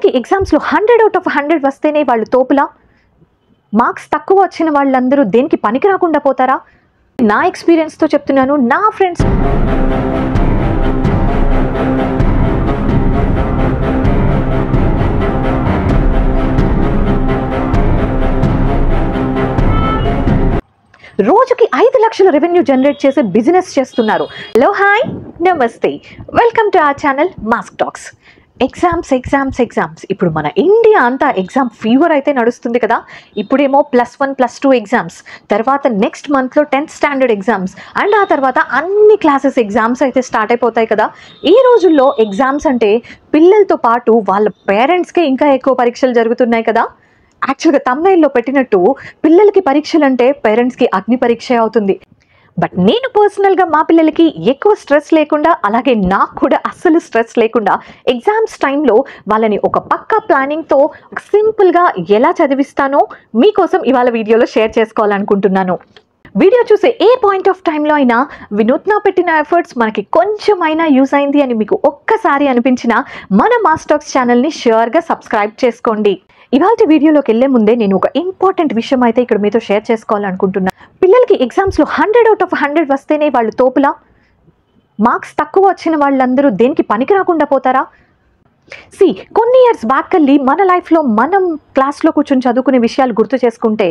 పిల్లలకి ఎగ్జామ్స్లో 100 out of 100 వస్తేనే వాళ్ళు తోపులా? మార్క్స్ తక్కువ వచ్చిన వాళ్ళందరూ దేనికి పనికి రాకుండా పోతారా? నా ఎక్స్పీరియన్స్తో చెప్తున్నాను. నా ఫ్రెండ్స్ రోజుకి 5 లక్షల రెవెన్యూ జనరేట్ చేసే బిజినెస్ చేస్తున్నారు. హలో, హాయ్, నమస్తే, welcome to our channel mask talks. Exams ఇప్పుడు మన ఇండియా అంతా ఎగ్జామ్ ఫీవర్ అయితే నడుస్తుంది కదా. ఇప్పుడేమో +1 +2 ఎగ్జామ్స్, తర్వాత నెక్స్ట్ మంత్లో 10th స్టాండర్డ్ ఎగ్జామ్స్, అండ్ ఆ తర్వాత అన్ని క్లాసెస్ ఎగ్జామ్స్ అయితే స్టార్ట్ అయిపోతాయి కదా. ఈ రోజుల్లో ఎగ్జామ్స్ అంటే పిల్లలతో పాటు వాళ్ళ పేరెంట్స్కే ఇంకా ఎక్కువ పరీక్షలు జరుగుతున్నాయి కదా. యాక్చువల్గా తమ్నైల్లో పెట్టినట్టు పిల్లలకి పరీక్షలు అంటే పేరెంట్స్కి అగ్ని పరీక్ష అవుతుంది. బట్ నేను పర్సనల్గా మా పిల్లలకి ఎక్కువ స్ట్రెస్ లేకుండా, అలాగే నాకు కూడా అస్సలు స్ట్రెస్ లేకుండా ఎగ్జామ్స్ టైంలో వాళ్ళని ఒక పక్కా ప్లానింగ్తో సింపుల్గా ఎలా చదివిస్తానో మీకోసం ఇవాళ వీడియోలో షేర్ చేసుకోవాలనుకుంటున్నాను. వీడియో చూసే ఏ పాయింట్ ఆఫ్ టైంలో అయినా వినూత్న పెట్టిన ఎఫర్ట్స్ మనకి కొంచెమైనా యూజ్ అయింది అని మీకు ఒక్కసారి అనిపించిన మన మాస్క్ టాక్స్ ఛానల్ని ష్యూర్గా సబ్స్క్రైబ్ చేసుకోండి. ఇవాళ వీడియోలోకి వెళ్ళే ముందే నేను ఒక ఇంపార్టెంట్ విషయం అయితే ఇక్కడ మీతో షేర్ చేసుకోవాలనుకుంటున్నాను. పిల్లలకి ఎగ్జామ్స్లో 100 out of 100 వస్తేనే వాళ్ళు తోపులా? మార్క్స్ తక్కువ వచ్చిన వాళ్ళందరూ దేనికి పనికి రాకుండా పోతారా? కొన్ని ఇయర్స్ బ్యాక్ వెళ్ళి మన లైఫ్లో మనం క్లాస్లో కూర్చొని చదువుకునే విషయాలు గుర్తు చేసుకుంటే,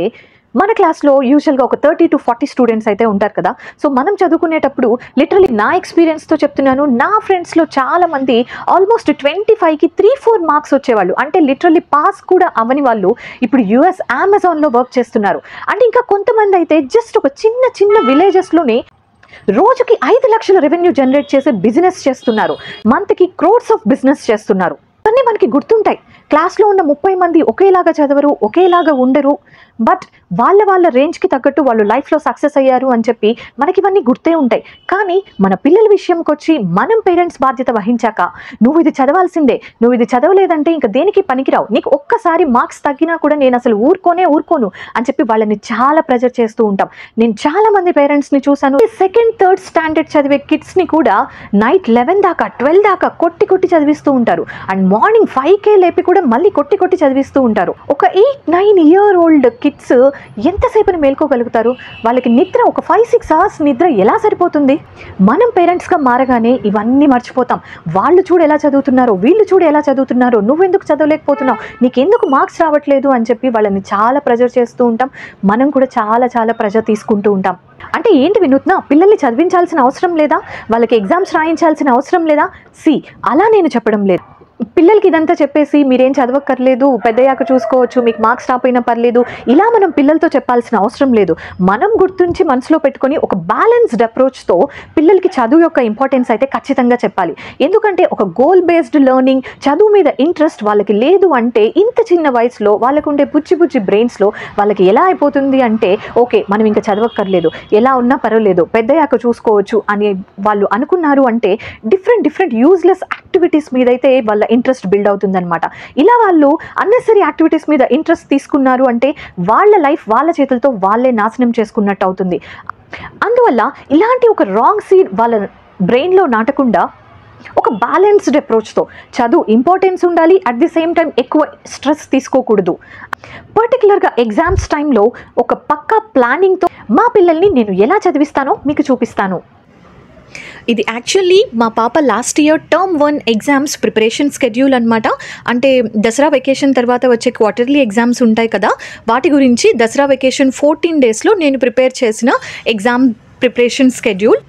మన క్లాస్లో యూజువల్గా ఒక 30 to 40 స్టూడెంట్స్ అయితే ఉంటారు కదా. సో మనం చదువుకునేటప్పుడు లిటరలీ నా ఎక్స్పీరియన్స్తో చెప్తున్నాను, నా ఫ్రెండ్స్లో చాలామంది ఆల్మోస్ట్ 25కి 3-4 మార్క్స్ వచ్చేవాళ్ళు. అంటే లిటరలీ పాస్ కూడా అవని వాళ్ళు ఇప్పుడు US అమెజాన్లో వర్క్ చేస్తున్నారు. అంటే ఇంకా కొంతమంది అయితే జస్ట్ ఒక చిన్న విలేజెస్లోనే రోజుకి 5 లక్షల రెవెన్యూ జనరేట్ చేసే బిజినెస్ చేస్తున్నారు. మంత్కి క్రోర్స్ ఆఫ్ బిజినెస్ చేస్తున్నారు. అన్నీ మనకి గుర్తుంటాయి. క్లాస్లో ఉన్న 30 మంది ఒకేలాగా చదవరు, ఒకేలాగా ఉండరు. బట్ వాళ్ళ రేంజ్కి తగ్గట్టు వాళ్ళు లైఫ్లో సక్సెస్ అయ్యారు అని చెప్పి మనకి ఇవన్నీ గుర్తే ఉంటాయి. కానీ మన పిల్లల విషయంకి వచ్చి మనం పేరెంట్స్ బాధ్యత వహించాక, నువ్వు ఇది చదవాల్సిందే, నువ్వు ఇది చదవలేదంటే ఇంకా దేనికి పనికిరావు, నీకు ఒక్కసారి మార్క్స్ తగ్గినా కూడా నేను అసలు ఊరుకోను అని చెప్పి వాళ్ళని చాలా ప్రెజర్ చేస్తూ ఉంటాం. నేను చాలా మంది పేరెంట్స్ని చూశాను, 2nd, 3rd స్టాండర్డ్ చదివే కిడ్స్ని కూడా నైట్ 11 దాకా 12 దాకా కొట్టి చదివిస్తూ ఉంటారు. అండ్ మార్నింగ్ 5K లేపి కూడా మళ్ళీ కొట్టి చదివిస్తూ ఉంటారు. ఒక 8-9 year old కిడ్స్ ఎంతసేపని మేల్కోగలుగుతారు? వాళ్ళకి నిద్ర ఒక 5-6 hours నిద్ర ఎలా సరిపోతుంది? మనం పేరెంట్స్గా మారగానే ఇవన్నీ మర్చిపోతాం. వాళ్ళు చూడు ఎలా చదువుతున్నారో, వీళ్ళు చూడు ఎలా చదువుతున్నారో, నువ్వెందుకు చదవలేకపోతున్నావు, నీకెందుకు మార్క్స్ రావట్లేదు అని చెప్పి వాళ్ళని చాలా ప్రెజర్ చేస్తూ ఉంటాం. మనం కూడా చాలా ప్రెజర్ తీసుకుంటూ ఉంటాం. అంటే ఏంటి వినూత్న, పిల్లల్ని చదివించాల్సిన అవసరం లేదా, వాళ్ళకి ఎగ్జామ్స్ రాయించాల్సిన అవసరం లేదా? అలా నేను చెప్పడం లేదు. పిల్లలకి ఇదంతా చెప్పేసి మీరేం చదవక్కర్లేదు, పెద్దయ్యాక చూసుకోవచ్చు, మీకు మార్క్స్ రాపోయినా పర్లేదు, ఇలా మనం పిల్లలతో చెప్పాల్సిన అవసరం లేదు. మనం గుర్తుంచి మనసులో పెట్టుకొని ఒక బ్యాలెన్స్డ్ అప్రోచ్తో పిల్లలకి చదువు యొక్క ఇంపార్టెన్స్ అయితే ఖచ్చితంగా చెప్పాలి. ఎందుకంటే ఒక గోల్ బేస్డ్ లెర్నింగ్, చదువు మీద ఇంట్రెస్ట్ వాళ్ళకి లేదు అంటే ఇంత చిన్న వయసులో వాళ్ళకుండే బుజ్జి బ్రెయిన్స్లో వాళ్ళకి ఎలా అయిపోతుంది అంటే, ఓకే మనం ఇంకా చదవక్కర్లేదు, ఎలా ఉన్నా పర్వాలేదు, పెద్దయ్యాక చూసుకోవచ్చు అని వాళ్ళు అనుకున్నారు అంటే డిఫరెంట్ యూజ్లెస్ యాక్టివిటీస్ మీద అయితే వాళ్ళ ఇంట్రెస్ట్ బిల్డ్ అవుతుందన్నమాట. ఇలా వాళ్ళు అన్నెసరీ యాక్టివిటీస్ మీద ఇంట్రెస్ట్ తీసుకున్నారు అంటే వాళ్ళ లైఫ్ వాళ్ళ చేతులతో వాళ్ళే నాశనం చేసుకున్నట్టు అవుతుంది. అందువల్ల ఇలాంటి ఒక రాంగ్ సీడ్ వాళ్ళ బ్రెయిన్లో నాటకుండా ఒక బ్యాలెన్స్డ్ అప్రోచ్తో చదువు ఇంపార్టెన్స్ ఉండాలి, అట్ ది సేమ్ టైం ఎక్కువ స్ట్రెస్ తీసుకోకూడదు. పర్టికులర్గా ఎగ్జామ్స్ టైంలో ఒక పక్కా ప్లానింగ్తో మా పిల్లల్ని నేను ఎలా చదివిస్తానో మీకు చూపిస్తాను. ఇది యాక్చువల్లీ మా పాప last year term 1 exams preparation schedule అనమాట. అంటే దసరా వెకేషన్ తర్వాత వచ్చే క్వార్టర్లీ ఎగ్జామ్స్ ఉంటాయి కదా, వాటి గురించి దసరా వెకేషన్ 14 daysలో నేను ప్రిపేర్ చేసిన ఎగ్జామ్ ప్రిపరేషన్ స్కెడ్యూల్.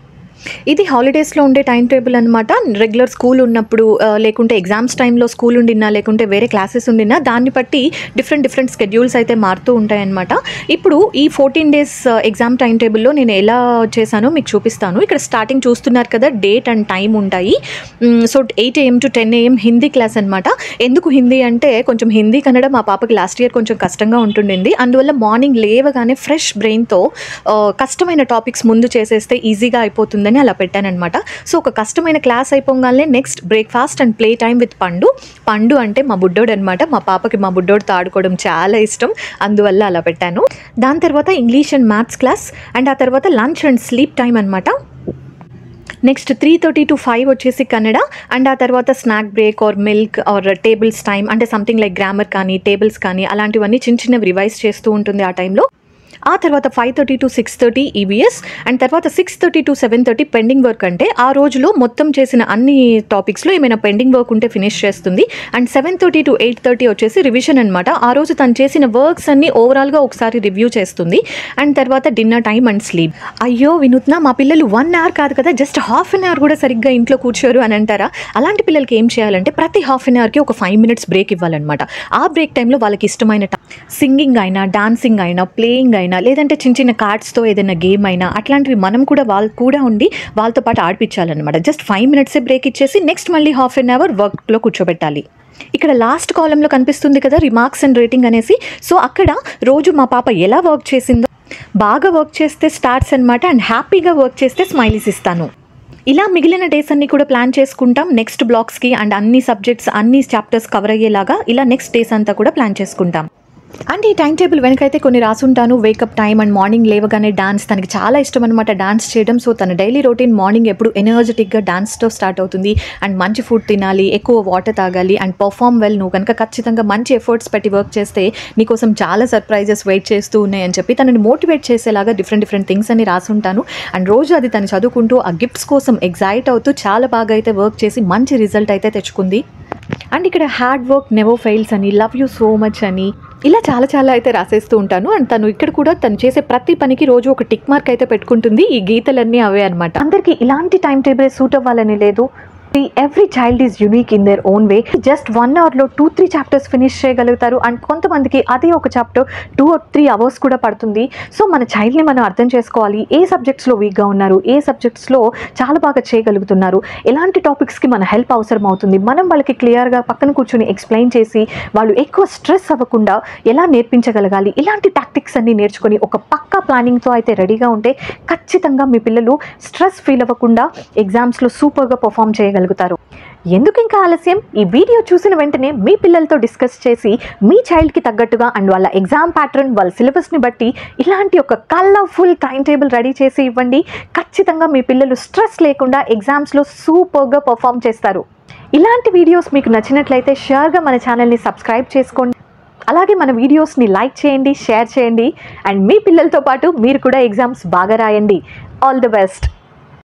ఇది హాలిడేస్లో ఉండే టైం టేబుల్ అనమాట. రెగ్యులర్ స్కూల్ ఉన్నప్పుడు, లేకుంటే ఎగ్జామ్స్ టైంలో స్కూల్ ఉండినా, లేకుంటే వేరే క్లాసెస్ ఉండినా, దాన్ని బట్టి డిఫరెంట్ స్కెడ్యూల్స్ అయితే మారుతూ ఉంటాయన్నమాట. ఇప్పుడు ఈ 14 days ఎగ్జామ్ టైం టేబుల్లో నేను ఎలా చేశానో మీకు చూపిస్తాను. ఇక్కడ స్టార్టింగ్ చూస్తున్నారు కదా, డేట్ అండ్ టైం ఉంటాయి. So 8 AM to 10 AM Hindi class అనమాట. ఎందుకు హిందీ అంటే కొంచెం హిందీ కన్నడ మా పాపకి లాస్ట్ ఇయర్ కొంచెం కష్టంగా ఉంటుండింది. అందువల్ల మార్నింగ్ లేవగానే ఫ్రెష్ బ్రెయిన్తో కష్టమైన టాపిక్స్ ముందు చేసేస్తే ఈజీగా అయిపోతుంది అని అలా పెట్టానన్నమాట. సో ఒక కష్టమైన క్లాస్ అయిపోగానే next breakfast and play time with పండు అంటే మా బుడ్డోడు అనమాట. మా పాపకి మా బుడ్డోడితో ఆడుకోవడం చాలా ఇష్టం, అందువల్ల అలా పెట్టాను. దాని తర్వాత English and maths class, and ఆ తర్వాత లంచ్ అండ్ స్లీప్ టైం అనమాట. నెక్స్ట్ 3:30 to 5 వచ్చేసి కన్నడ, అండ్ ఆ తర్వాత snack break are milk are tables time, అంటే సంథింగ్ లైక్ గ్రామర్ కానీ టేబుల్స్ కానీ అలాంటివన్నీ చిన్న చిన్నవి రివైజ్ చేస్తూ ఉంటుంది ఆ టైంలో. ఆ తర్వాత 5:30 to 6:30 ఈవీఎస్, అండ్ తర్వాత 6:30 to 7:30 పెండింగ్ వర్క్, అంటే ఆ రోజులో మొత్తం చేసిన అన్ని టాపిక్స్లో ఏమైనా పెండింగ్ వర్క్ ఉంటే ఫినిష్ చేస్తుంది. అండ్ 7:30 to 8:30 వచ్చేసి రివిజన్ అనమాట. ఆ రోజు తను చేసిన వర్క్స్ అన్ని ఓవరాల్గా ఒకసారి రివ్యూ చేస్తుంది. అండ్ తర్వాత డిన్నర్ టైం అండ్ స్లీప్. అయ్యో వినూత్న, మా పిల్లలు 1 hour కాదు కదా, జస్ట్ ½ an hour కూడా సరిగ్గా ఇంట్లో కూర్చోరు అని అంటారా? అలాంటి పిల్లలకి ఏం చేయాలంటే ప్రతి ½ an hourకి ఒక 5 minutes బ్రేక్ ఇవ్వాలన్నమాట. ఆ బ్రేక్ టైంలో వాళ్ళకి ఇష్టమైన సింగింగ్ అయినా, డాన్సింగ్ అయినా, ప్లేయింగ్ అయినా, లేదంటే చిన్న చిన్న కార్డ్స్తో ఏదైనా గేమ్ అయినా అట్లాంటివి మనం కూడా వాళ్ళు కూడా ఉండి వాళ్ళతో పాటు ఆడిపించాలన్నమాట. జస్ట్ 5 minutes బ్రేక్ ఇచ్చేసి నెక్స్ట్ మళ్ళీ ½ an hour వర్క్లో కూర్చోబెట్టాలి. ఇక్కడ లాస్ట్ కాలంలో కనిపిస్తుంది కదా రిమార్క్స్ అండ్ రేటింగ్ అనేసి. సో అక్కడ రోజు మా పాప ఎలా వర్క్ చేసిందో, బాగా వర్క్ చేస్తే స్టార్స్ అనమాట, అండ్ హ్యాపీగా వర్క్ చేస్తే స్మైలీస్ ఇస్తాను. ఇలా మిగిలిన డేస్ అన్నీ కూడా ప్లాన్ చేసుకుంటాం నెక్స్ట్ బ్లాక్స్కి, అండ్ అన్ని సబ్జెక్ట్స్ అన్ని చాప్టర్స్ కవర్ అయ్యేలాగా ఇలా నెక్స్ట్ డేస్ అంతా కూడా ప్లాన్ చేసుకుంటాం. అండ్ ఈ టైం టేబుల్ వెనకైతే కొన్ని రాసుంటాను. వేకప్ టైం అండ్ మార్నింగ్ లేవగానే డాన్స్, తనకి చాలా ఇష్టం అనమాట డాన్స్ చేయడం. సో తన డైలీ రొటీన్ మార్నింగ్ ఎప్పుడు ఎనర్జెటిక్గా డాన్స్తో స్టార్ట్ అవుతుంది. అండ్ మంచి ఫుడ్ తినాలి, ఎక్కువ వాటర్ తాగాలి, అండ్ పర్ఫామ్ వెల్. నువ్వు కనుక ఖచ్చితంగా మంచి ఎఫర్ట్స్ పెట్టి వర్క్ చేస్తే నీకోసం చాలా సర్ప్రైజెస్ వెయిట్ చేస్తూ ఉన్నాయని చెప్పి తనని మోటివేట్ చేసేలాగా డిఫరెంట్ థింగ్స్ అని రాసుంటాను. అండ్ రోజు అది తను చదువుకుంటూ ఆ గిఫ్ట్స్ కోసం ఎగ్జైట్ అవుతూ చాలా బాగా అయితే వర్క్ చేసి మంచి రిజల్ట్ అయితే తెచ్చుకుంది. అండ్ ఇక్కడ హార్డ్ వర్క్ నెవర్ ఫెయిల్స్ అని, లవ్ యూ సో మచ్ అని, ఇలా చాలా అయితే రాసేస్తూ ఉంటాను. అండ్ తను ఇక్కడ కూడా తను చేసే ప్రతి పనికి రోజు ఒక టిక్ మార్క్ అయితే పెట్టుకుంటుంది. ఈ గీతలన్నీ అవే అనమాట. అందరికీ ఇలాంటి టైం టేబుల్ సూట్ అవ్వాలని లేదు. Every child is unique in their own way. Just 1 hourలో 2-3 chapters finish చేయగలుగుతారు. అండ్ కొంతమందికి అదే ఒక చాప్టర్ 2 or 3 hours కూడా పడుతుంది. సో మన చైల్డ్ని మనం అర్థం చేసుకోవాలి. ఏ సబ్జెక్ట్స్లో వీక్గా ఉన్నారు, ఏ సబ్జెక్ట్స్లో చాలా బాగా చేయగలుగుతున్నారు, ఎలాంటి టాపిక్స్కి మన హెల్ప్ అవసరం అవుతుంది, మనం వాళ్ళకి క్లియర్గా పక్కన కూర్చొని ఎక్స్ప్లెయిన్ చేసి వాళ్ళు ఎక్కువ స్ట్రెస్ అవ్వకుండా ఎలా నేర్పించగలగాలి, ఇలాంటి టాక్టిక్స్ అన్ని నేర్చుకొని ఒక పక్కా ప్లానింగ్తో అయితే రెడీగా ఉంటే ఖచ్చితంగా మీ పిల్లలు స్ట్రెస్ ఫీల్ అవ్వకుండా ఎగ్జామ్స్లో సూపర్గా పర్ఫామ్ చేయగలుగుతారు. ఎందుకు ఇంకా ఆలస్యం? ఈ వీడియో చూసిన వెంటనే మీ పిల్లలతో డిస్కస్ చేసి మీ చైల్డ్కి తగ్గట్టుగా అండ్ వాళ్ళ ఎగ్జామ్ ప్యాటర్న్, వాళ్ళ సిలబస్ని బట్టి ఇలాంటి ఒక కలర్ఫుల్ టైం టేబుల్ రెడీ చేసి ఇవ్వండి. ఖచ్చితంగా మీ పిల్లలు స్ట్రెస్ లేకుండా ఎగ్జామ్స్లో సూపర్గా పర్ఫామ్ చేస్తారు. ఇలాంటి వీడియోస్ మీకు నచ్చినట్లయితే షూర్గా మన ఛానల్ని సబ్స్క్రైబ్ చేసుకోండి. అలాగే మన వీడియోస్ని లైక్ చేయండి, షేర్ చేయండి, అండ్ మీ పిల్లలతో పాటు మీరు కూడా ఎగ్జామ్స్ బాగా రాయండి. All the best.